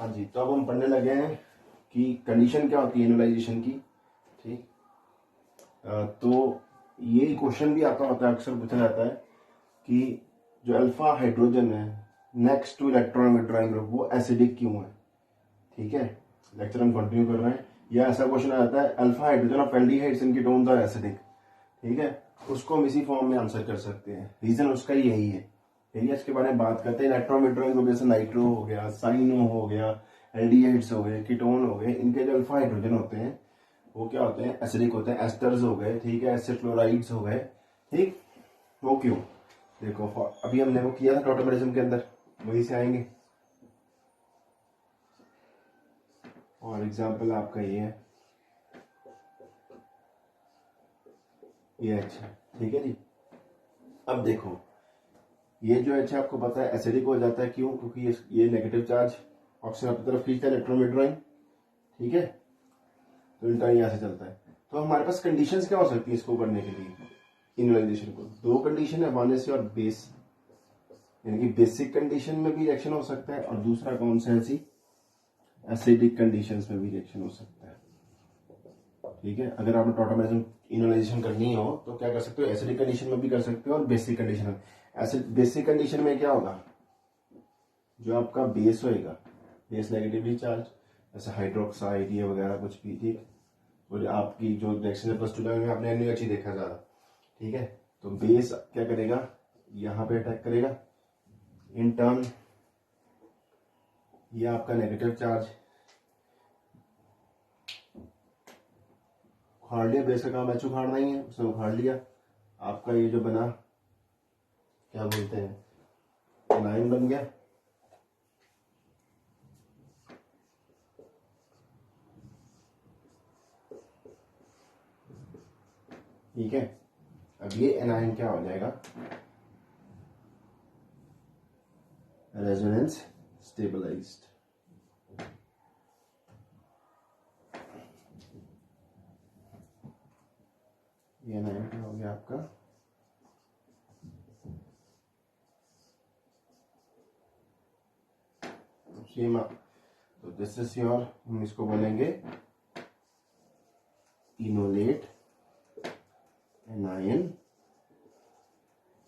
हाँ जी, तो अब हम पढ़ने लगे हैं कि कंडीशन क्या होती है इनोलाइजेशन की। ठीक, तो ये क्वेश्चन भी आता होता है, अक्सर पूछा जाता है कि जो अल्फा हाइड्रोजन है next to electron withdrawing group वो एसिडिक क्यों है। ठीक है, लेक्चर हम कंटिन्यू कर रहे हैं। या ऐसा क्वेश्चन आ जाता है alpha hydrogen of aldehydes in ketones are acidic. ठीक है, उसको हम इसी फॉर्म में आंसर कर सकते हैं। रीजन उसका यही है। चलिए इसके बारे में बात करते हैं। इलेक्ट्रॉन विड्रॉइंग ग्रुप जैसे नाइट्रो हो गया, साइनो हो गया, एल्डिहाइड्स हो गए, कीटोन हो गए, इनके जो अल्फा हाइड्रोजन होते हैं वो क्या होते हैं, एसिडिक होते हैं। एस्टर्स हो गए, ठीक है, एसिड क्लोराइड्स हो गए। ठीक, वो क्यों? देखो अभी हमने वो किया था टोटोमेरिज्म के अंदर, वहीं से आएंगे। और एग्जाम्पल आपका ये है, ये अच्छा, ठीक है जी। अब देखो ये जो अच्छा आपको पता है एसिडिक हो जाता है, क्यों? क्योंकि ये नेगेटिव चार्ज ऑक्सीजन अपनी तरफ खींचता है, इलेक्ट्रॉन विड्रॉइंग। ठीक है, तो इंटर्न यहां से चलता है। तो हमारे पास कंडीशंस क्या हो सकती है इसको करने के लिए, इनोलाइजेशन को? दो कंडीशन है, वन और बेस, यानी कि बेसिक कंडीशन में भी रिएक्शन हो सकता है, और दूसरा कौन सा है, एसिडिक कंडीशंस में भी रिएक्शन हो सकता है। ठीक है, अगर आपने टोटोमेरिज्म इनोलाइजेशन करनी हो तो क्या कर सकते हो, एसिडिक कंडीशन में भी कर सकते हो और बेसिक कंडीशन में। एसिड बेसिक कंडीशन में क्या होगा, जो आपका बेस होएगा, बेस नेगेटिवली चार्ज, जैसे हाइड्रोक्साइड ये वगैरह कुछ भी। ठीक, और आपकी जो रिएक्शन प्लस टू में आपने NaOH देखा ज्यादा। ठीक है, तो बेस क्या करेगा, यहां पे अटैक करेगा इन टर्न, ये आपका नेगेटिव चार्ज उखाड़ लिया। बेस का काम उखाड़ना ही है, उसने उखाड़ लिया। आपका ये जो बना क्या बोलते हैं, एनायन बन गया। ठीक है, अब ये एनायन क्या हो जाएगा, रेजोनेंस स्टेबलाइज्ड। ये एनायन क्या हो गया आपका, सेम। तो दिस इज योर, हम इसको बोलेंगे enolate anion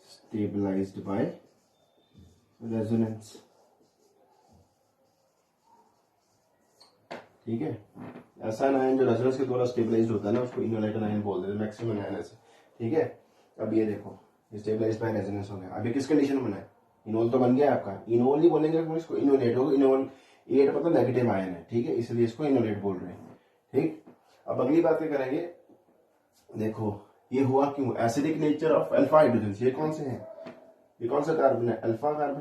stabilised by resonance. ठीक है, ऐसा एनायन जो रेजोनेंस के द्वारा स्टेबलाइज्ड होता है ना, उसको इनोलेट एनायन बोल देते हैं, मैक्सिमम एनायन ऐसे। ठीक है, अब ये देखो ये स्टेबलाइज्ड बाय रेजोनेंस हो गया। अब ये किस कंडीशन में बना है, इनोल तो बन गया आपका। इनोल ही बोलेंगे इसको, इनोलेट होगा। इनोल एट मतलब नेगेटिव आयन है, ठीक है, इसलिए इसको इनोलेट बोल रहे हैं। ठीक, अब अगली बात क्या करेंगे, देखो ये हुआ क्यों, acidic nature of alpha hydrogen. ये कौन से हैं, ये कौन सा कार्बन है, अल्फा कार्बन।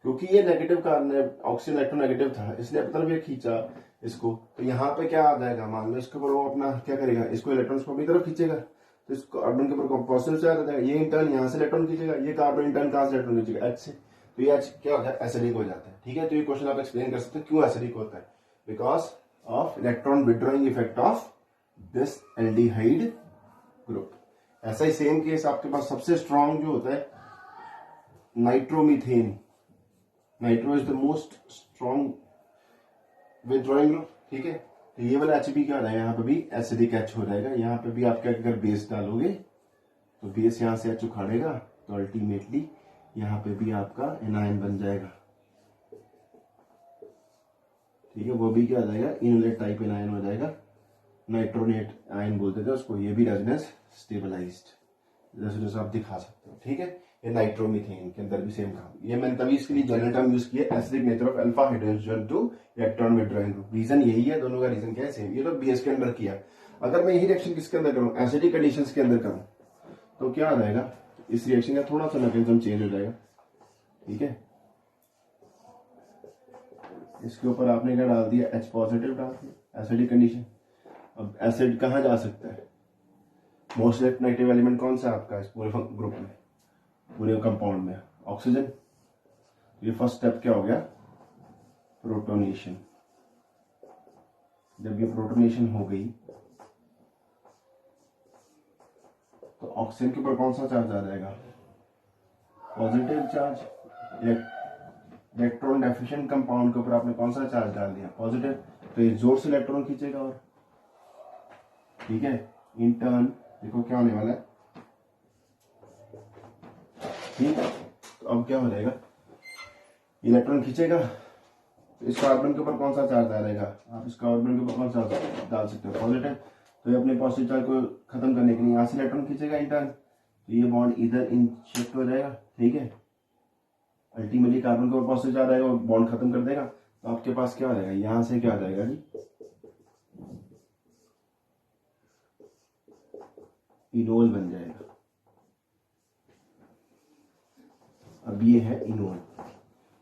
क्योंकि ये नेगेटिव कार्बन है, ऑक्सीजन इलेक्ट्रोनेगेटिव था, इसने अपनी तरफ ये खींचा इसको, तो यहाँ पे क्या आ जाएगा, मान लो इसके ऊपर वो अपना क्या करेगा, इसको इलेक्ट्रॉन्स को अपनी तरफ खींचेगा, तो इसको कार्बन के ऊपर पॉजिटिव चार्ज आ जाएगा। ये इंटर्न यहाँ से इलेक्ट्रॉन खींचेगा, ये कार्बन इंटर्न कहां से इलेक्ट्रॉन खींचेगा, एच से। तो ये एच क्या होता है, एसिडिक हो जाता है। ठीक है, तो ये क्वेश्चन आप एक्सप्लेन कर सकते हो क्यों एसिडिक होता है, because of electron withdrawing effect of this aldehyde group. ऐसा ही सेम केस आपके पास सबसे स्ट्रॉन्ग जो होता है nitromethane. Nitro is the most strong withdrawing group. ठीक है, तो ये वाला Hb क्या हो जाएगा, यहाँ पे भी एसिडिक H हो जाएगा। यहाँ पे भी आप क्या अगर बेस डालोगे तो बेस यहाँ से H उखाड़ेगा, तो अल्टीमेटली यहाँ पे भी आपका एनायन बन जाएगा। ठीक है, वो भी क्या हो जाएगा, इनोलेट टाइप एनायन हो जाएगा, नाइट्रोनेट आयन बोलते थे उसको। ये भी रेजोनेंस स्टेबलाइज्ड रेजोनेंस आप दिखा सकते हो। ठीक है, ये नाइट्रोमीथेन के अंदर भी सेम काम। ये मैंने तभी इसके लिए जनरल टर्म यूज किया, acidic nature of alpha hydrogen to electron withdrawing group. Reason यही है, दोनों का रीजन क्या है, सेम। ये तो बेस के अंदर किया। अगर मैं यही रिएक्शन किसके अंदर करूं, एसिडिक कंडीशंस के अंदर करूं, तो क्या आ जाएगा, इस रिएक्शन का थोड़ा सा मैकेनिज्म चेंज हो जाएगा। ठीक है, इसके ऊपर आपने क्या डाल दिया, H पॉजिटिव डाल दिया, एसिडिक कंडीशन। अब एसिड कहां जा सकता है, मोस्ट नेगेटिव एलिमेंट कौन सा आपका इस पूरे ग्रुप में, पूरे कंपाउंड में, ऑक्सीजन। ये फर्स्ट स्टेप क्या हो गया, प्रोटोनेशन। जब ये प्रोटोनेशन हो गई तो ऑक्सीजन के ऊपर कौन सा चार्ज आ जाएगा, positive charge. Electron deficient compound के ऊपर आपने कौन सा चार्ज डाल दिया, पॉजिटिव, तो ये जोर से इलेक्ट्रॉन खींचेगा और ठीक है, इन टर्न देखो क्या होने वाला है, ठीक है। तो अब क्या हो जाएगा, इलेक्ट्रॉन खींचेगा तो इस कार्बन के ऊपर कौन सा चार्ज डालेगा, आप इस कार्बन के ऊपर कौन सा डाल सकते हो, पॉजिटिव। तो ये अपने पॉजिटिव चार्ज को खत्म करने के लिए यहाँ से इलेक्ट्रॉन खींचेगा इंटर्न, तो ये बॉन्ड इधर इन शिफ्ट हो जाएगा, ठीक है। अल्टीमेटली कार्बन के ऊपर पॉजिटिव चार्ज आएगा, बॉन्ड खत्म कर देगा, तो आपके पास क्या हो जाएगा, यहाँ से क्या आ जाएगा जी, इनोल बन जाएगा। अब ये है इनोल,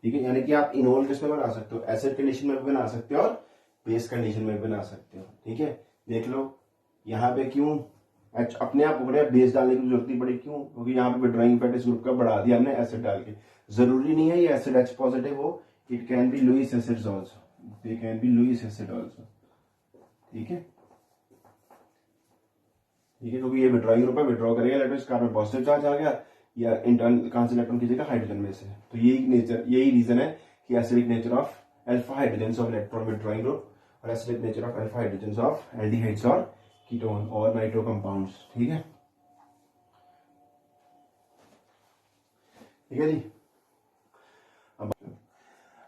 ठीक है। यानी कि आप इनोल किस में बना सकते हो, एसिड कंडीशन में भी बना सकते हो और बेस कंडीशन में भी बना सकते हो, ठीक है। देख लो यहाँ पे क्यों अपने आप हो रहा बेस डालने की जरूरत नहीं पड़ी, क्यों, क्योंकि यहाँ पे ड्राइंग इफेक्ट इस ग्रुप का बढ़ा दिया हमने एसिड डाल के। जरूरी नहीं है ये एसिड H पॉजिटिव हो, it can be Lewis acids also, they can be Lewis acid also, ठीक है, ठीक है। क्योंकि ये विड्रॉइंग ग्रुप है, विड्रॉ करेगा इलेक्ट्रॉन, कार्बन पॉजिटिव चार्ज आ गया, या इंटर्न कहां से इलेक्ट्रॉन खींचेगा, हाइड्रोजन में से। तो यही नेचर, यही रीजन है कि acidic nature of alpha hydrogen of electron withdrawing group और acidic nature of alpha hydrogen of aldehydes और कीटोन और नाइट्रो कंपाउंड्स, ठीक है, ठीक है जी।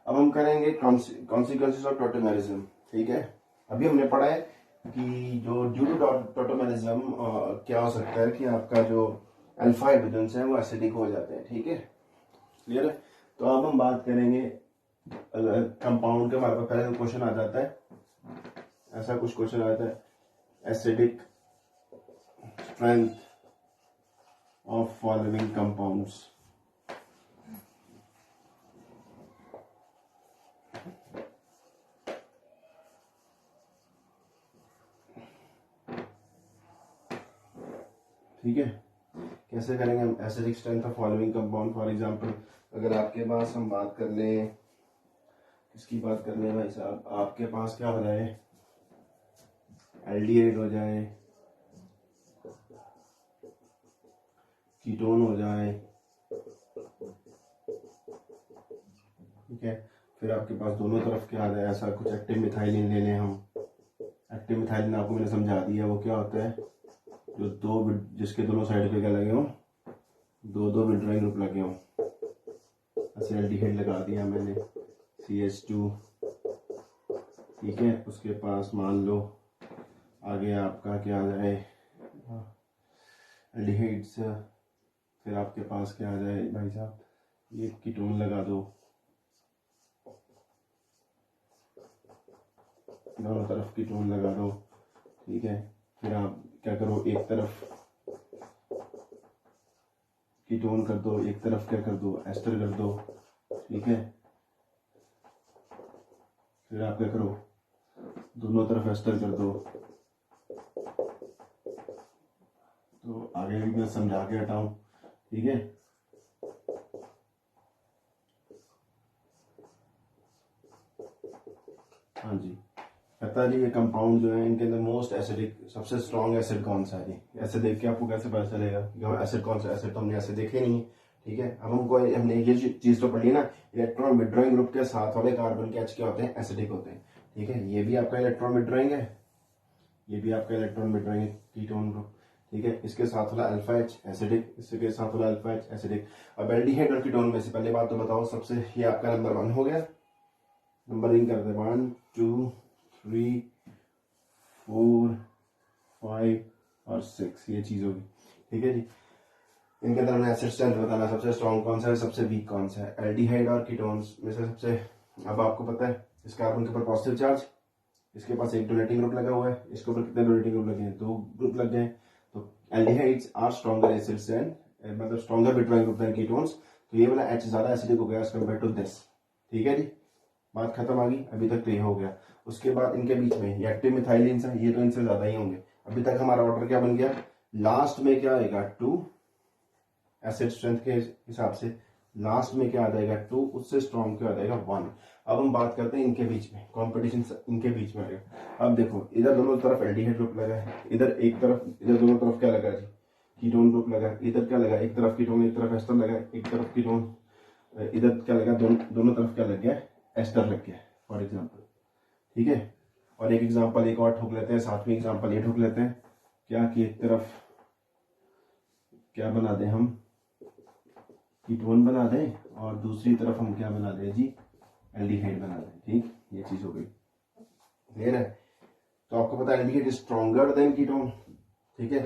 अब हम करेंगे कॉन्सिक्वेंसेस ऑफ टोटोमेरिज्म, ठीक है। अभी हमने पढ़ा है कि जो ड्यू टू टोटोमेरिज्म क्या हो सकता है कि आपका जो अल्फा हाइड्रोजन है वो एसिडिक हो जाते हैं, ठीक है, क्लियर है। तो अब हम बात करेंगे कंपाउंड के, हमारे पास पहले क्वेश्चन आ जाता है, ऐसा कुछ क्वेश्चन आता है, acidic strength of following compounds, ठीक है। कैसे करेंगे हम, acidic strength of following compound, for example अगर आपके पास हम बात कर लें, किसकी बात कर लें भाई साहब, आपके पास क्या हो जाए, एल्डिहाइड हो जाए, कीटोन हो जाए, ठीक है। फिर आपके पास दोनों तरफ क्या आ जाए, ऐसा कुछ एक्टिव मिथाइलिन ले लें हम, एक्टिव मिथाइलिन आपको मैंने समझा दिया, वो क्या होता है, जो दो जिसके दोनों साइड पे क्या लगे हो, दो दो विड्रॉइंग ग्रुप लगे हो, ऐसे एल्डिहाइड लगा दिया मैंने, CH2, ठीक है। उसके पास मान लो आगे आपका क्या आ जाए, एल्डिहाइड्स, फिर आपके पास क्या आ जाए भाई साहब, ये कीटोन लगा दो, दोनों तरफ कीटोन लगा दो, ठीक है। फिर आप क्या करो, एक तरफ कीटोन कर दो, एक तरफ क्या कर दो, एस्टर कर दो, ठीक है। फिर आप क्या करो, दोनों तरफ एस्टर कर दो, तो आगे भी मैं समझा के हटाऊं, ठीक है। हाँ जी, कहता जी ये कंपाउंड जो है इनके अंदर मोस्ट एसिडिक, सबसे स्ट्रॉन्ग एसिड कौन सा है जी, ऐसे देख के आपको कैसे पता चलेगा कि एसिड कौन सा, एसिड तो हमने ऐसे देखे नहीं, ठीक है। अब हमने ये चीज तो पढ़ी ना, इलेक्ट्रॉन विड्रॉइंग ग्रुप के साथ वाले कार्बन के H क्या होते हैं, एसिडिक होते हैं, ठीक है। ये भी आपका इलेक्ट्रॉन विड्रॉइंग है, ये भी आपका इलेक्ट्रॉन विड्रॉइंग कीटोन ग्रुप, ठीक है। इसके साथ वाला अल्फा H एसिडिक, इसके साथ वाला अल्फा H एसिडिक। अब एल्डिहाइड और कीटोन में से पहले बात तो बताओ, सबसे ये आपका नंबर 1 हो गया, नंबरिंग करते 1 2 3 4 5 और 6, ये चीज होगी, ठीक है जी। इनके अंदर हमने एसिड स्ट्रेंथ बताना, सबसे स्ट्रॉन्ग कौन सा है, सबसे वीक कौन सा है, एल्डिहाइड और कीटोन्स में से सबसे, अब आपको पता है इस कार्बन के ऊपर पॉजिटिव चार्ज, इसके पास एक डोनेटिंग ग्रुप लगा हुआ है, इसके ऊपर कितने डोनेटिंग ग्रुप लगे हैं, 2 ग्रुप लग गए, तो aldehydes are stronger acids than, मतलब stronger withdrawing group than ketones, तो ये वाला H ज्यादा एसिडिक हो गया एज कंपेयर टू दिस, ठीक है जी। बात खत्म आ गई, अभी तक तो ये हो गया। उसके बाद इनके बीच में ये एक्टिव मिथाइलिन है, ये तो इनसे ज्यादा ही होंगे। अभी तक हमारा ऑर्डर क्या बन गया, लास्ट में क्या आएगा 2 एसिड स्ट्रेंथ के हिसाब से, लास्ट में क्या आ जाएगा 2, उससे स्ट्रॉन्ग क्या आ जाएगा 1। अब हम बात करते हैं इनके बीच में, कंपटीशन इनके बीच में आएगा। अब देखो इधर दोनों तरफ एल्डिहाइड ग्रुप लगा है, इधर एक तरफ, इधर दोनों तरफ क्या लगा जी, कीटोन ग्रुप लगा है, इधर क्या लगा, एक तरफ कीटोन एक तरफ एस्टर लगा है, एक तरफ कीटोन, इधर क्या लगा, दोनों तरफ क्या लग गया, एस्टर लग गया फॉर एग्जाम्पल। ठीक है, और एक एग्जाम्पल एक और ठोक लेते हैं, सातवीं एग्जाम्पल ये ठोक लेते हैं क्या कि एक तरफ क्या बना दें हम, कीटोन बना दें और दूसरी तरफ हम क्या बना दें जी, एल्डिहाइड बना दें। ठीक, ये चीज हो गई, क्लियर है। तो आपको पता है aldehyde is stronger than ketone. ठीक है,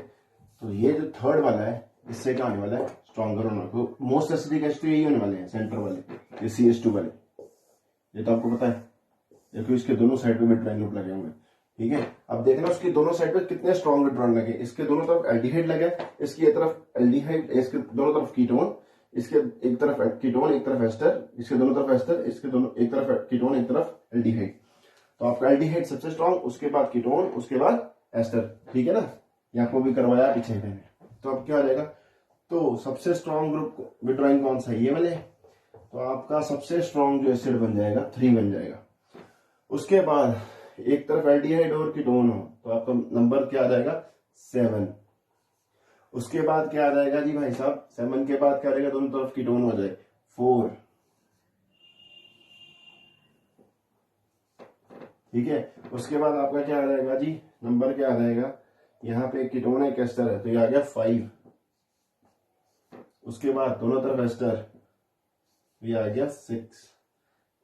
तो ये जो थर्ड वाला है इससे क्या होने वाला है, स्ट्रॉन्गर होना। तो मोस्ट एसिडिक एच तो यही होने वाले हैं, सेंटर वाले, ये CH2 वाले, ये तो आपको पता है, देखो इसके दोनों साइड पे मिड ग्रुप लगे हुए हैं। ठीक है, अब देखना उसकी दोनों साइड पे कितने स्ट्रॉन्ग विड्रॉन लगे, इसके दोनों तरफ एल्डिहाइड लगे, इसकी एक तरफ एल्डिहाइड, इसके दोनों तरफ कीटोन, इसके एक तरफ कीटोन एक तरफ एस्टर, इसके दोनों तरफ एस्टर, इसके दोनों एक तरफ कीटोन एक तरफ एल्डिहाइड। तो आपका एल्डिहाइड सबसे स्ट्रॉन्ग, उसके बाद कीटोन, उसके बाद एस्टर। ठीक है ना, यहाँ को भी करवाया पीछे मैंने। तो अब क्या हो जाएगा, तो सबसे स्ट्रॉन्ग ग्रुप विड्रॉइंग कौन सा है, ये वाले। तो आपका सबसे स्ट्रॉन्ग जो एसिड बन जाएगा 3 बन जाएगा। उसके बाद एक तरफ एल्डिहाइड और कीटोन हो तो आपका नंबर क्या आ जाएगा, 7। उसके बाद क्या आ जाएगा जी भाई साहब, 7 के बाद क्या आ जाएगा, दोनों तरफ कीटोन हो जाए, 4। ठीक है, उसके बाद आपका क्या आ जाएगा जी, नंबर क्या आ जाएगा, यहाँ पे कीटोन है, एस्टर है, तो ये आ गया 5। उसके बाद दोनों तरफ एस्टर, ये आ गया 6।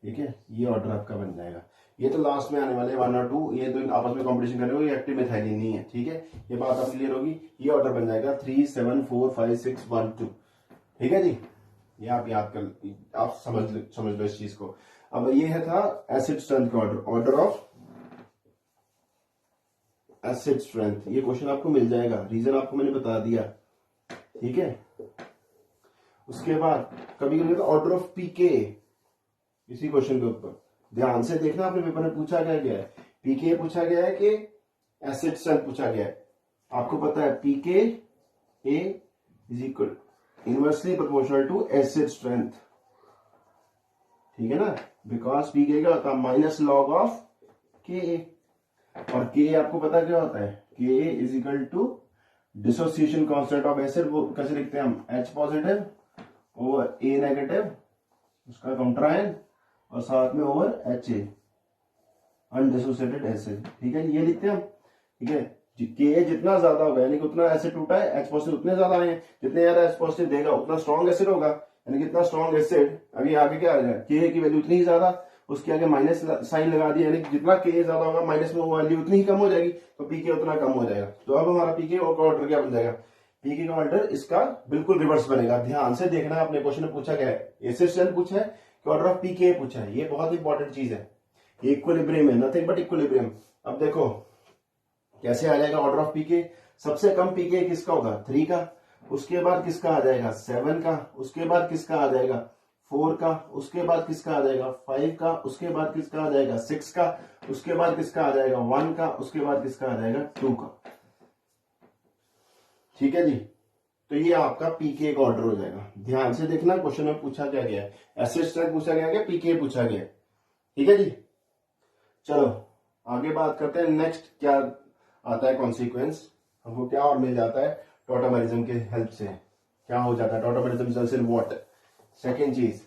ठीक है, ये ऑर्डर आपका बन जाएगा। ये तो लास्ट में आने वाले 1 और 2, ये तो आपस में कंपटीशन कर रहे हो, ये एक्टिव मेथाइलिन नहीं है। ठीक है, ये बात आप क्लियर होगी। ये ऑर्डर बन जाएगा 3 7 4 5 6 1 2। ठीक है जी, ये आप याद कर, आप समझ लो इस चीज को। अब ये है था एसिड स्ट्रेंथ का order, order of acid strength. ये क्वेश्चन आपको मिल जाएगा, रीजन आपको मैंने बता दिया। ठीक है, उसके बाद कभी कभी ऑर्डर ऑफ पीके, इसी क्वेश्चन के ऊपर ध्यान से देखना, आपने पेपर में पूछा क्या गया है, पीके पूछा गया है कि एसिड स्ट्रेंथ पूछा गया है। आपको पता है pKa is equal inversely proportional to acid strength. ठीक है ना, बिकॉज पीके का होता है माइनस लॉग ऑफ के, और के आपको पता क्या होता है, k is equal to dissociation constant of acid. वो कैसे लिखते हैं हम, H positive over A negative, उसका काउंटरायन, और साथ में ओवर HA अनडिसोसिएटेड एसिड। ठीक है, ये लिखते हैं हम। ठीक है, के जितना ज्यादा होगा यानी कि उतना एसिड टूटा है, H पॉजिटिव उतने ज्यादा आए हैं, जितने ज्यादा H पॉजिटिव देगा उतना स्ट्रॉन्ग एसिड होगा, यानी कि इतना स्ट्रॉन्ग एसिड। अभी आगे क्या आ जाएगा, के की वैल्यू उतनी ही ज्यादा, उसके आगे माइनस साइन लगा दिया, यानी कि जितना के ज्यादा होगा माइनस में वो वैल्यू उतनी ही कम हो जाएगी, तो पीके उतना कम हो जाएगा। तो अब हमारा पीके का ऑर्डर क्या बन जाएगा, पीके का ऑर्डर इसका बिल्कुल रिवर्स बनेगा। ध्यान से देखना, अपने क्वेश्चन में पूछा गया है एसिड स्ट्रेंथ पूछा है कि ऑर्डर ऑफ पीके पूछा है, ये बहुत इंपॉर्टेंट चीज है। इक्विलिब्रियम है, नथिंग बट इक्विलिब्रियम। अब देखो कैसे आ जाएगा ऑर्डर ऑफ पीके, सबसे कम पीके किसका होगा, 3 का, उसके बाद किसका आ जाएगा 7 का, उसके बाद किसका आ जाएगा 4 का, उसके बाद किसका आ जाएगा 5 का, उसके बाद किसका आ जाएगा 6 का, उसके बाद किसका आ जाएगा 1 का, उसके बाद किसका आ जाएगा 2 का। ठीक है जी, तो ये आपका पीके का ऑर्डर हो जाएगा। ध्यान से देखना, क्वेश्चन में पूछा क्या गया है, एसिड स्ट्रेंथ पूछा गया है, पीके पूछा गया है। ठीक है जी, चलो आगे बात करते हैं। नेक्स्ट क्या आता है कॉन्सिक्वेंस, हमको क्या और मिल जाता है टॉटोमेरिज्म के हेल्प से, क्या हो जाता है tautomerism results in what. Second चीज,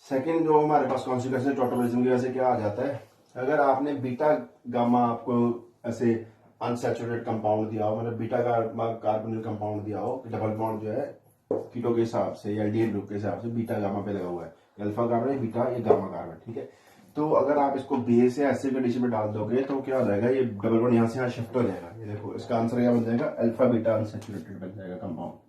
सेकेंड जो हमारे पास कॉन्सिक्वेंस है टॉटोमेरिज्म की वजह से क्या आ जाता है, अगर आपने बीटा गामा आपको ऐसे अनसैचुरेटेड कंपाउंड दिया हो, मतलब बीटा कार्बोनिल कंपाउंड दिया हो, डबल बॉन्ड जो है कीटो के हिसाब से या एल्डिहाइड ग्रुप के हिसाब से बीटा गामा पे लगा हुआ है, अल्फा कार्बन है, बीटा ये गामा कार्बन। ठीक है, तो अगर आप इसको बेस या एसिड कंडीशन में डाल दोगे तो क्या हो जाएगा, ये डबल बॉन्ड यहाँ से यहाँ शिफ्ट हो जाएगा। ये देखो इसका आंसर क्या बन जाएगा, अल्फा बीटा अनसैचुरेटेड बन जाएगा कंपाउंड।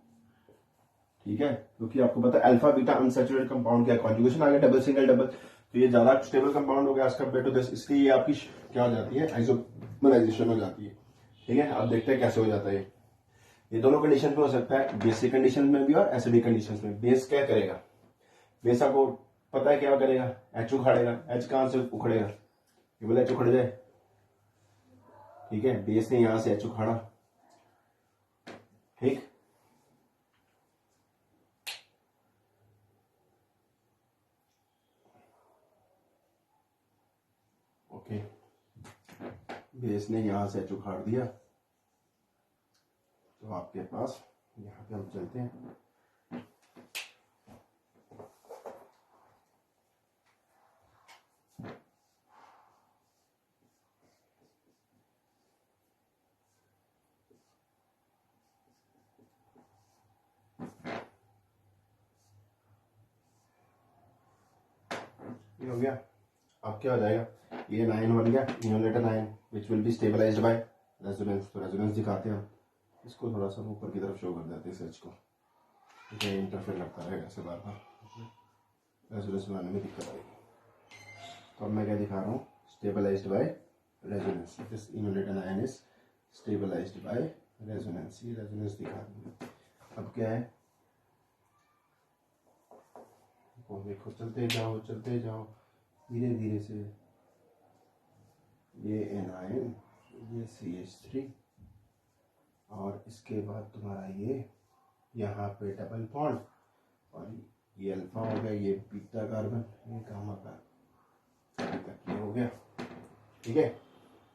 ठीक है, क्योंकि आपको पता है अल्फा बीटा अनसैचुरेटेड कंपाउंड क्या कॉन्जुगेशन आ गया, डबल सिंगल डबल, तो ये ज्यादा स्टेबल कंपाउंड हो गया एज कम्पेयर टू दिस, इसलिए ये आपकी क्या हो जाती है, आइसोमराइजेशन हो जाती है। ठीक है, अब देखते हैं कैसे हो जाता है ये दोनों कंडीशन में हो सकता है, बेसिक कंडीशन में भी और एसिडिक कंडीशन में। बेस क्या करेगा, बेस आपको पता है क्या करेगा, एच उखाड़ेगा। एच कहां से उखड़ेगा, ये बोला एच उखड़ जाए। ठीक है, बेस ने यहां से एच उखाड़ा, ठीक। ओके, बेस ने यहां से उखाड़ दिया, तो आपके पास यहाँ पे हम चलते हैं। ये हो गया। अब क्या हो जाएगा, ये 9 बन गया, enolate 9 which will be stabilised by resonance. तो रेजोनेंस दिखाते हैं हम, इसको थोड़ा सा ऊपर की तरफ शो कर देते हैं सच को, ठीक है, इंटरफेयर लगता रहेगा ऐसे बार बार, रेजोनेंस बनाने में दिक्कत आएगी। तो अब मैं क्या दिखा रहा हूँ, stabilised by resonance, this enolate 9 is stabilised by resonance, ये रेजोनेंस दिखा दूंगा। अब क्या है, देखो चलते जाओ धीरे धीरे से, ये एनायन, ये CH3, और इसके बाद तुम्हारा ये यहाँ पे डबल बॉन्ड, और ये अल्फा हो गया, ये बीटा कार्बन, ये गामा कार्बन, अभी तक ये हो गया, ठीक है।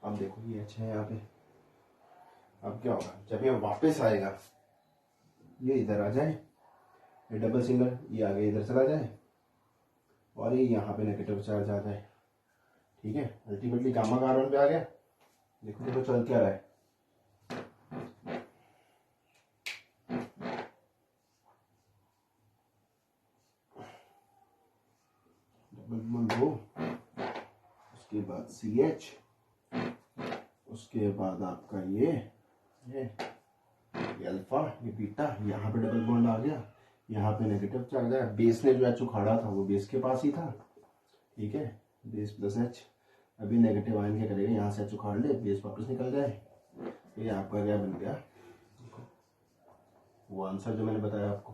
अब देखो ये H है यहाँ पे। अब क्या होगा, जब ये वापस आएगा, ये इधर आ जाए, ये डबल सिंगल, ये आगे इधर चला जाए, और ये यहाँ पे नेगेटिव चार्ज आ जाए, ठीक है। अल्टीमेटली गामा कार्बन पे आ गया। देखो देखो चल क्या रहा है, डबल बॉन्ड हो, उसके बाद CH, उसके बाद आपका ये अल्फा, ये बीटा, यहाँ पे डबल बॉन्ड आ गया, यहाँ पे नेगेटिव चार्ज आया। बेस ने जो H उखाड़ा था वो बेस के पास ही था, ठीक है, बेस प्लस H। अभी नेगेटिव आयन क्या करेगा, यहाँ से H उखाड़ ले, बेस वापस निकल जाए, ये आपका क्या बन गया, वो आंसर जो मैंने बताया आपको।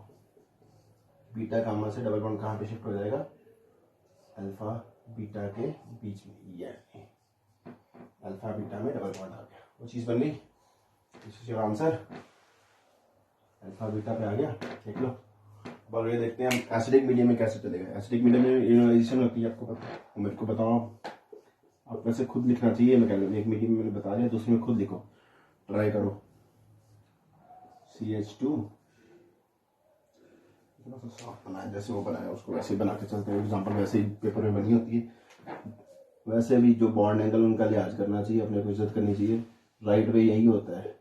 बीटा गामा से डबल बॉन्ड कहाँ पे शिफ्ट हो जाएगा, अल्फा बीटा के बीच में, ये अल्फा बीटा में डबल बॉन्ड आ गया, वो चीज बन गई। This is your answer, alpha beta पे आ गया, देख लो। अब आगे देखते हैं हम एसिडिक मीडियम में कैसे चलेगा। एसिडिक मीडियम में इयोनाइजेशन होती है, आपको पता, मेरे को बताओ, आप वैसे खुद लिखना चाहिए, मैं कह रहा हूँ एक मीडियम मैंने बता दिया, दूसरे में खुद लिखो, ट्राई करो। CH2 साफ बनाया, जैसे वो बनाया उसको वैसे ही बना के चलते हैं, एग्जाम्पल वैसे ही पेपर में बनी होती है। वैसे भी जो बॉन्ड एंगल उनका लिहाज करना चाहिए, अपने को इज्जत करनी चाहिए, राइट वे यही होता है।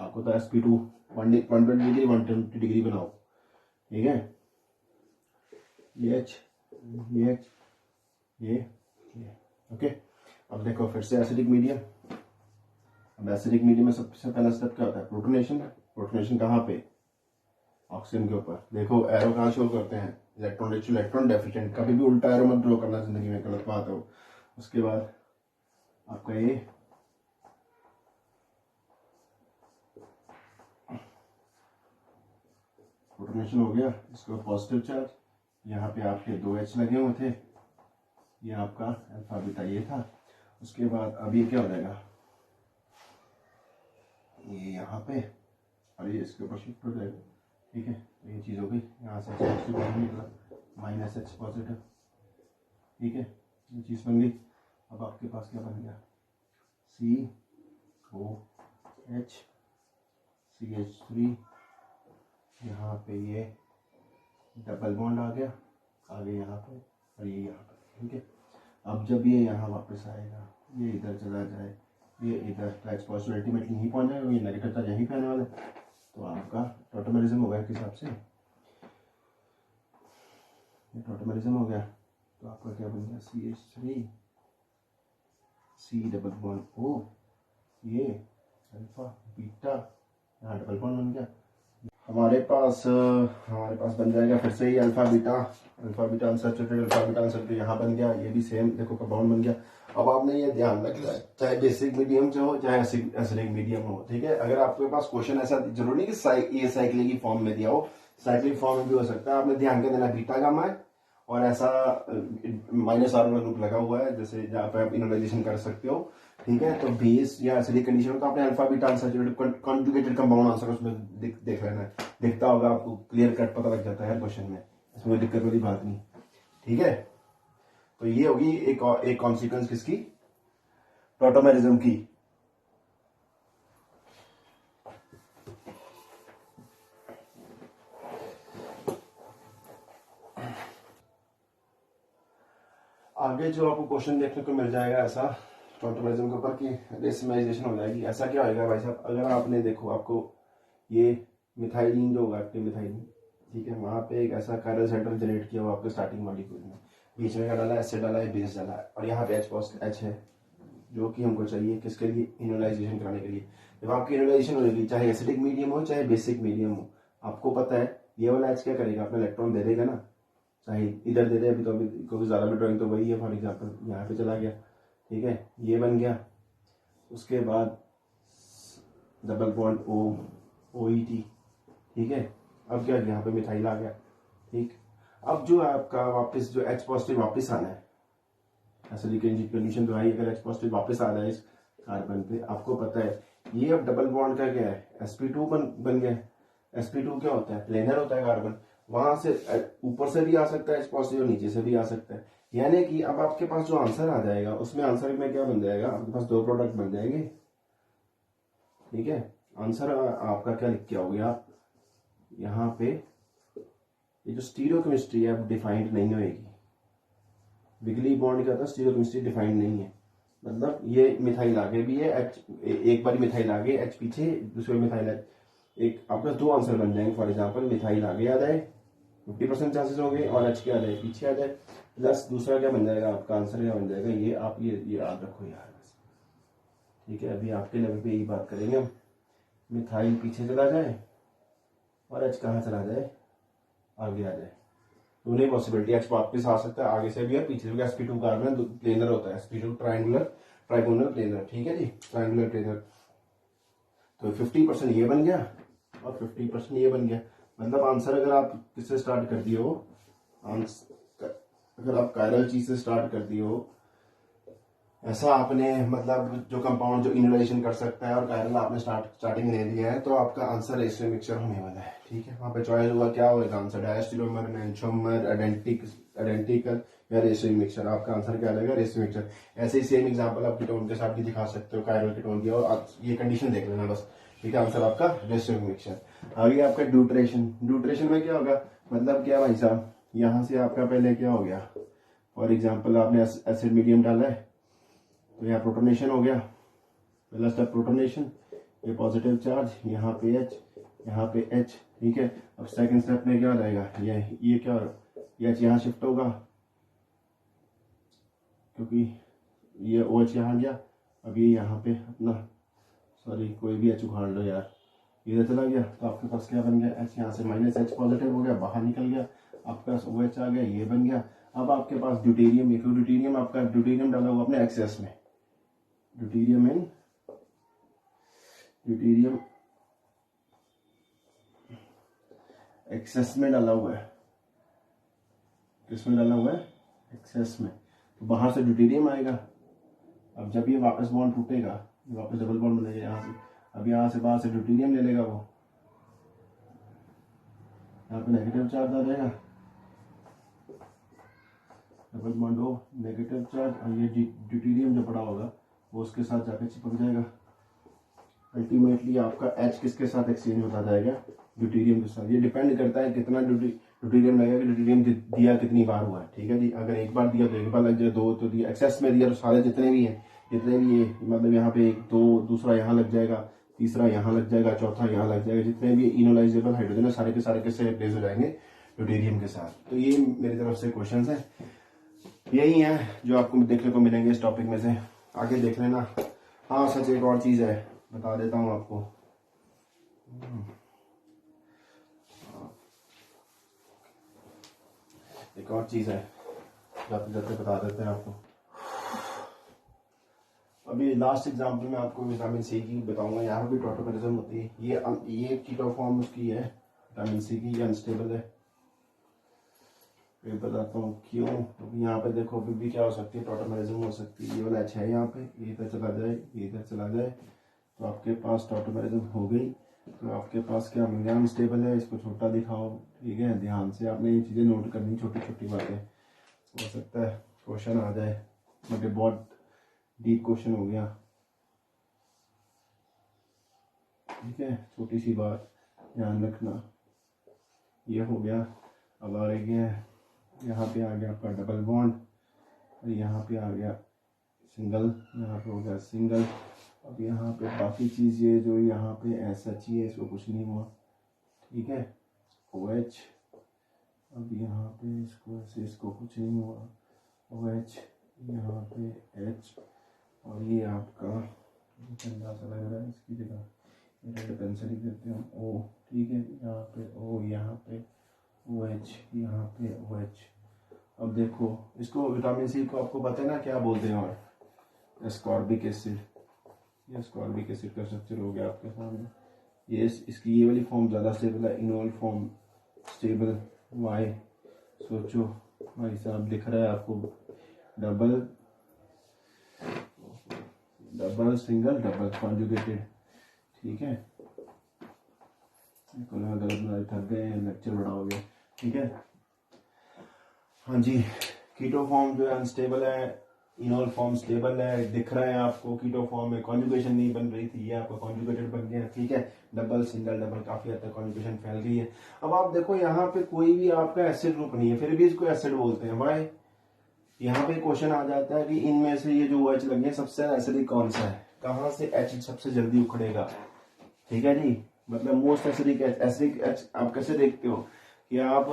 आपको तो sp2 120 डिग्री 120 डिग्री बनाओ, ठीक है, ये H, ये ओके। अब देखो फिर से एसिडिक मीडियम। अब एसिडिक मीडियम में सबसे पहला स्टेप क्या होता है, प्रोटोनेशन। प्रोटोनेशन कहाँ पे, ऑक्सीजन के ऊपर। देखो एरो कहाँ शो करते हैं, इलेक्ट्रॉन रिच इलेक्ट्रॉन डेफिशिएंट, कभी भी उल्टा एरो मत ड्रॉ करना जिंदगी में, गलत बात है। उसके बाद आपका ये प्रोटोनेशन हो गया, इसको पॉजिटिव चार्ज, यहाँ पे आपके 2 H लगे हुए थे, ये आपका अल्फा बीटा ये था। उसके बाद अब ये क्या हो जाएगा, ये यहाँ पे, और ये इसके ऊपर शिफ्ट हो जाएगा, ठीक है। तो ये चीज़ हो गई, यहाँ से H बाहर निकला, -H पॉजिटिव, ठीक है, ये चीज़ बन गई। अब आपके पास क्या बन गया, COH CH3, यहाँ पे ये डबल बॉन्ड आ गया, आगे यहाँ पे, और ये यहाँ पे, ठीक है। अब जब ये यहाँ वापस आएगा, ये इधर चला जाए, ये इधर H पॉजिटिव अल्टीमेटली यहीं पहुँच जाएगा, ये नेगेटिव चार्ज यहीं पे आने वाला है, तो आपका टॉटोमेरिज्म हो गया। किस हिसाब से ये टॉटोमेरिज्म हो गया, तो आपका क्या बन गया, CH3 C double bond O, ये अल्फा बीटा, यहाँ डबल बॉन्ड बन गया। हमारे पास बन जाएगा फिर से ही alpha beta unsaturated, alpha beta unsaturated यहाँ बन गया, ये भी सेम देखो कंपाउंड बन गया। अब आपने ये ध्यान रखना है, चाहे बेसिक मीडियम से हो चाहे एसिडिक मीडियम हो, ठीक है। अगर आपके पास क्वेश्चन ऐसा जरूरी नहीं कि ये साइक्लिक की फॉर्म में दिया हो, साइक्लिक फॉर्म में भी हो सकता है। आपने ध्यान के देना बीटा गामा है, और ऐसा -R वाला ग्रुप लगा हुआ है, जैसे जहाँ पे आप इनोलाइजेशन कर सकते हो, ठीक है। तो बेस या एसिडिक कंडीशन तो आपने alpha beta unsaturated conjugated compound answer उसमें देख लेना है, दिखता होगा आपको, क्लियर कट पता लग जाता है हर क्वेश्चन में, इसमें कोई दिक्कत वाली बात नहीं। ठीक है, तो ये होगी एक कॉन्सिक्वेंस किसकी, टॉटोमेरिज्म की। आगे जो आपको क्वेश्चन देखने को मिल जाएगा ऐसा टॉटोमेरिज्म के ऊपर कि रेसिमाइजेशन हो जाएगी। ऐसा क्या होगा भाई साहब, अगर आपने देखो आपको ये मिथाइलिन जो होगा एक्टिव मिथाइलिन, ठीक है, वहां पे एक ऐसा कायरल सेंटर जनरेट किया हुआ आपके स्टार्टिंग मॉलिक्यूल में, बीच में क्या डाला है, एसिड डाला है, बेस डाला है, और यहाँ पे H है जो कि हमको चाहिए किसके लिए, इनोलाइजेशन कराने के लिए। जब आपकी इनोलाइजेशन होगी, चाहे एसिडिक मीडियम हो चाहे बेसिक मीडियम हो, आपको पता है ये वाला H क्या करेगा, अपना इलेक्ट्रॉन दे देगा ना, चाहे इधर दे दे, अभी तो अभी क्योंकि ज्यादा भी ड्राइंग तो वही है, फॉर एग्जाम्पल यहाँ पे चला गया, ठीक है, ये बन गया, उसके बाद डबल बॉन्ड OET, ठीक है, अब क्या यहाँ पे मिथाइल आ गया, ठीक। अब जो आपका वापस जो H पॉजिटिव वापस आना है, एसिडिक कंडीशन तो आई, अगर H पॉजिटिव वापस आ रहा है इस कार्बन पे, आपको पता है ये अब डबल बॉन्ड का क्या है, sp2 बन गया। sp2 क्या होता है, प्लेनर होता है कार्बन, वहां से ऊपर से भी आ सकता है H पॉजिटिव और नीचे से भी आ सकता है, यानी कि अब आपके पास जो आंसर आ जाएगा उसमें आंसर में क्या बन जाएगा, आपके पास दो प्रोडक्ट बन जाएंगे, ठीक है। आंसर आपका क्या लिख के आओगे आप यहाँ पे, ये जो स्टीरियोकेमिस्ट्री है अब डिफाइंड नहीं होगी, बिगली बॉन्ड का था, स्टीरियोकेमिस्ट्री डिफाइंड नहीं है, मतलब ये मिथाइल आगे भी है, H एक बार मिथाइल आगे, H पीछे, दूसरे मिथाइल है, एक आपके दो आंसर बन जाएंगे, फॉर एग्जांपल मिथाइल आगे आ जाए 50% चांसेस होंगे और H के आ जाए पीछे आ जाए, प्लस दूसरा क्या बन जाएगा, आपका आंसर क्या बन जाएगा, ये आप ये याद रखो यार बस, ठीक है। अभी आपके लेवल पे यही बात करेंगे हम, मिथाइल पीछे चला जाए और H कहाँ चला जाए, आगे आ जाए, दोनों ही पॉसिबिलिटी, H वापस आ सकता है आगे से भी और पीछे से भी, sp2 कार्बन प्लेनर होता है, sp2 ट्राइगोनल प्लेनर, ठीक है जी, ट्राइंगुलर प्लेनर। तो 50% ये बन गया और 50% ये बन गया, मतलब आंसर अगर आप किससे स्टार्ट कर दिए हो, अगर आप कायरल चीज से स्टार्ट कर दिए हो, ऐसा आपने मतलब जो कंपाउंड जो इनोलेशन कर सकता है और कायरल आपने स्टार्टिंग ले लिया है, तो आपका आंसर रेशियो मिक्सचर होने वाला है, ठीक है। वहां पे चॉइस हुआ क्या होगा आंसर, डायस्टिरोमर, एंथोमर, आइडेंटिकल या रेशियो मिक्सचर, आपका आंसर क्या रहेगा, रेशियो मिक्सचर। ऐसे ही सेम एग्जांपल आप कीटोन के साथ भी दिखा सकते हो, कायरल कीटोन की, और आप ये कंडीशन देख लेना बस, ठीक है, आंसर आपका रेशियो मिक्सचर। आगे आपका ड्यूट्रेशन में क्या होगा, मतलब क्या भाई साहब, यहाँ से आपका पहले क्या हो गया, फॉर एग्जाम्पल आपने एसिड मीडियम डाला है, तो यहाँ प्रोटोनेशन हो गया, पहला स्टेप प्रोटोनेशन, ये पॉजिटिव चार्ज, यहाँ पे H, यहाँ पे H, ठीक है। अब सेकंड स्टेप में क्या हो जाएगा, ये क्या, ये H यहाँ शिफ्ट होगा, क्योंकि ये OH यहाँ गया, अब ये यहाँ पे अपना, सॉरी कोई भी H उखाड़ लो यार, इधर चला गया, तो आपके पास क्या बन गया, H यहाँ से -H पॉजिटिव हो गया, बाहर निकल गया, आपके पास OH आ गया, ये बन गया। अब आपके पास ड्यूटेरियम, एक ड्यूटेरियम, आपका ड्यूटेरियम डाला हुआ अपने एक्सेस में, ड्यूटेरियम एक्सेस में डाला हुआ है, किसमें डाला हुआ है, एक्सेस में, तो बाहर से ड्यूटेरियम आएगा। अब जब ये वापस बॉन्ड टूटेगा, वापस डबल बॉन्ड बनेगा यहाँ से, अब यहाँ से बाहर से ड्यूटेरियम ले लेगा वो, यहाँ पे नेगेटिव चार्ज आ जाएगा, डबल बॉन्ड हो, नेगेटिव चार्ज, और ये ड्यूटेरियम जो पड़ा होगा वो उसके साथ जाकर चिपक जाएगा। अल्टीमेटली आपका H किसके साथ एक्सचेंज होता जाएगा, ड्यूटेरियम के साथ। ये डिपेंड करता है कितना ड्यूटेरियम लगेगा, ड्यूटेरियम दिया कितनी बार हुआ है, ठीक है जी। अगर एक बार दिया तो एक बार लग जाए, दो तो दिया, एक्सेस में दिया तो सारे जितने भी है मतलब यहाँ पे एक दो, दूसरा यहाँ लग जाएगा, तीसरा यहाँ लग जाएगा, चौथा यहाँ लग जाएगा, जितने भी इनोलाइजेबल हाइड्रोजन है सारे के सारे किससे रिप्लेस हो जाएंगे, ड्यूटेरियम के साथ। तो ये मेरी तरफ से क्वेश्चन है, यही है जो आपको देखने को मिलेंगे इस टॉपिक में से, आगे देख लेना। हाँ सच एक और चीज है, बता देता हूँ आपको, एक और चीज है जाते जाते बता देते हैं आपको। अभी लास्ट एग्जांपल में आपको विटामिन सी की बताऊंगा, यहाँ भी टॉटोमेरिज्म होती है, ये कीटो फॉर्म उसकी है विटामिन सी की, ये अनस्टेबल है, फिर बताता हूँ क्यों। अभी यहाँ पे देखो फिर भी क्या हो सकती है, टॉटोमेरिज्म हो सकती है। ये वाला एच है यहाँ पे, ये इधर चला जाए, ये इधर चला जाए, तो आपके पास टॉटोमेरिज्म हो गई। तो आपके पास क्या मिल गया, अनस्टेबल है, इसको छोटा दिखाओ। ठीक है, ध्यान से आपने ये चीज़ें नोट करनी, छोटी छोटी बातें। हो सकता है क्वेश्चन आ जाए, मगर बहुत डीप क्वेश्चन हो गया। ठीक है, छोटी सी बात ध्यान रखना। ये हो गया। अब आ गया यहाँ पे आ गया आपका डबल बॉन्ड, और यहाँ पे आ गया सिंगल, यहाँ पे हो गया सिंगल। अब यहाँ पे बाकी चीज़ ये जो यहाँ पे ऐसा चाहिए, इसको कुछ नहीं हुआ। ठीक है, OH। अब यहाँ पे इसको ऐसे, इसको कुछ नहीं हुआ, OH, यहाँ पे H, और ये आपका ठंडा सा लग रहा है, इसकी जगह रेड पेंसिल ही देते हैं O। ठीक है, यहाँ पे O, यहाँ पे OH, यहाँ पे OH। अब देखो इसको, विटामिन सी को आपको पता है ना क्या बोलते हैं, और एस्कॉर्बिक एसिड। ये एस्कॉर्बिक एसिड का स्ट्रक्चर हो गया आपके सामने। ये इसकी ये वाली फॉर्म ज़्यादा स्टेबल है, इनोल फॉर्म स्टेबल। वाई सोचो भाई साहब, दिख रहा है आपको, double double single double conjugated. ठीक है, गलत थक गए, लेक्चर बड़ा हो गया। ठीक है, हाँ जी। कीटो फॉर्म जो है अनस्टेबल है, इनोल फॉर्म स्टेबल है। दिख रहा है आपको, कीटो फॉर्म में कॉन्जुगेशन नहीं बन रही थी, ये आपका कॉन्जुगेटेड बन गया। ठीक है, डबल सिंगल डबल काफी हद तक कॉन्जुगेशन फैल गई है। अब आप देखो यहाँ पे कोई भी आपका एसिड ग्रुप नहीं है, फिर भी इसको एसिड बोलते हैं। वाई? यहाँ पे क्वेश्चन आ जाता है कि इनमें से ये जो OH लगे हैं सबसे एसिडिक कौन सा है, कहाँ से H सबसे जल्दी उखड़ेगा। ठीक है जी, मतलब मोस्ट एसिडिक एसिडिक H आप कैसे देखते हो कि आप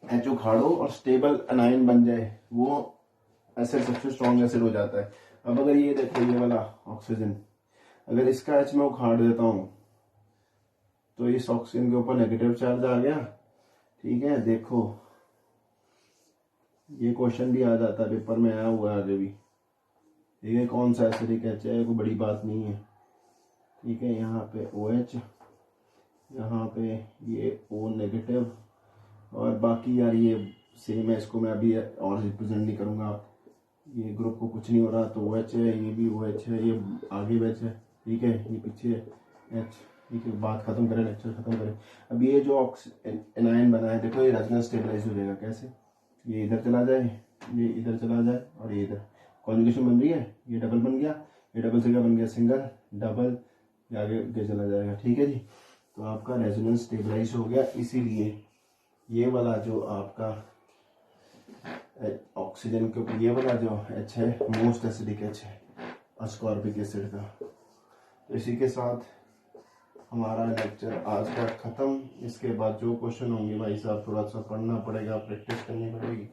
H उखाड़ो और स्टेबल अनायन बन जाए, वो एसिड सबसे स्ट्रॉन्ग एसिड हो जाता है। अब अगर ये देखो, ये वाला ऑक्सीजन, अगर इसका H मैं उखाड़ देता हूं तो इस ऑक्सीजन के ऊपर नेगेटिव चार्ज आ गया। ठीक है, देखो ये क्वेश्चन भी आ जाता है, पेपर में आया हुआ है आगे भी। ठीक है, कौन सा एसिडिक H है, कोई बड़ी बात नहीं है। ठीक है, यहाँ पे OH, यहाँ पे ये O नेगेटिव, और बाकी यार ये सेम है, इसको मैं अभी और रिप्रेजेंट नहीं करूँगा। ये ग्रुप को कुछ नहीं हो रहा, तो OH है, ये भी OH है, ये आगे OH है। ठीक है, ये पीछे H। ठीक है, बात खत्म करें, लेक्चर खत्म करें। अब ये जो एनायन बना है, देखो ये रेजोनेंस स्टेबलाइज हो जाएगा कैसे, ये इधर चला जाए, ये इधर चला जाए, और ये इधर कॉन्जुगेशन बन रही है, ये डबल बन गया, ये डबल से क्या बन गया, सिंगल डबल, ये आगे चला जाएगा। ठीक है जी, तो आपका रेजोनेंस स्टेबलाइज हो गया। इसीलिए ये वाला जो आपका ऑक्सीजन के ऊपर ये वाला जो H है, मोस्ट एसिडिक H है अस्कॉर्बिक एसिड का। तो इसी के साथ हमारा लेक्चर आज का खत्म। इसके बाद जो क्वेश्चन होंगे भाई साहब थोड़ा सा पढ़ना पड़ेगा, प्रैक्टिस करनी पड़ेगी।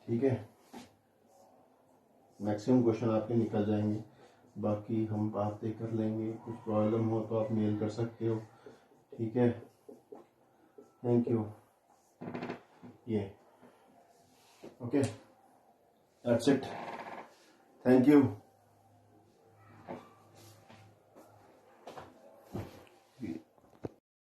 ठीक है, मैक्सिमम क्वेश्चन आपके निकल जाएंगे, बाकी हम बातें कर लेंगे। कुछ प्रॉब्लम हो तो आप मेल कर सकते हो। ठीक है, थैंक यू। ये okay, that's it, thank you.